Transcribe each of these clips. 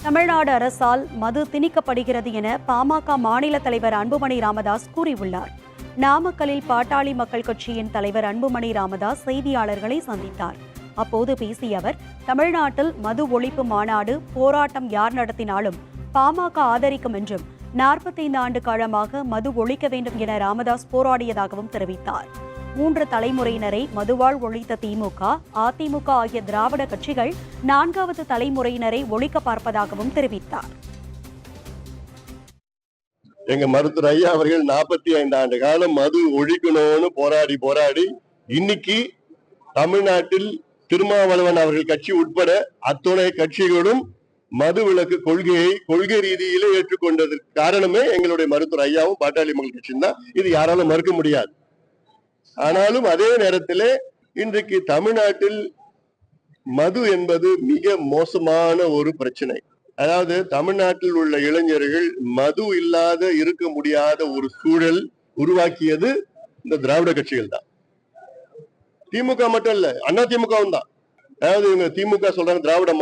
தமிழ்நாடு அரசால் மது திணிக்கப்படுகிறது என பாமக மாநில தலைவர் அன்புமணி ராமதாஸ் கூறியுள்ளார். நாமக்கல்லில் பாட்டாளி மக்கள் கட்சியின் தலைவர் அன்புமணி ராமதாஸ் செய்தியாளர்களை சந்தித்தார். அப்போது பேசிய அவர், தமிழ்நாட்டில் மது ஒழிப்பு மாநாடு போராட்டம் யார் நடத்தினாலும் பாமக ஆதரிக்கும் என்றும் 45 ஆண்டு காலமாக மது ஒழிக்க வேண்டும் என ராமதாஸ் போராடியதாகவும் தெரிவித்தார். 3 தலைமுறையினரை மதுவால் ஒழித்த திமுக, அதிமுக ஆகிய திராவிட கட்சிகள் 4வது தலைமுறையினரை ஒழிக்க பார்ப்பதாகவும் தெரிவித்தார். எங்க மருத்துவர் ஐயா அவர்கள் 45 ஆண்டு காலம் மது ஒழிக்கணும்னு போராடி இன்னைக்கு தமிழ்நாட்டில் திருமாவளவன் அவர்கள் கட்சி உட்பட அத்துணை கட்சிகளும் மது விலக்கு கொள்கை ரீதியிலே ஏற்றுக்கொண்டதற்கு காரணமே எங்களுடைய மருத்துவர் ஐயாவும் பாட்டாளி மக்கள் கட்சியும் தான். இது யாராலும் மறுக்க முடியாது. ஆனாலும் அதே நேரத்திலே இன்றைக்கு தமிழ்நாட்டில் மது என்பது மிக மோசமான ஒரு பிரச்சனை. அதாவது தமிழ்நாட்டில் உள்ள இளைஞர்கள் மது இல்லாத இருக்க முடியாத ஒரு சூழல் உருவாக்கியது இந்த திராவிட கட்சிகள் தான். திமுக மட்டும் இல்ல, அண்ணா திமுகவும் தான். அதாவது இவங்க திமுக சொல்றாங்க திராவிட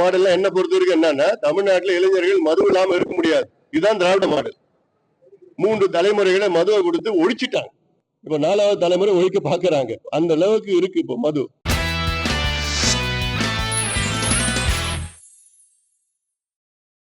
மாடல் என்ன பொறுத்த வரைக்கும் என்னன்னா, தமிழ்நாட்டில் இளைஞர்கள் மது இல்லாம இருக்க முடியாது. இதுதான் திராவிட மாடல். 3 தலைமுறைகளை மதுவை கொடுத்து ஒழிச்சிட்டாங்க. இப்ப 4வது தலைமுறை ஒழிக்க பாக்குறாங்க. அந்த அளவுக்கு இருக்கு இப்ப மது.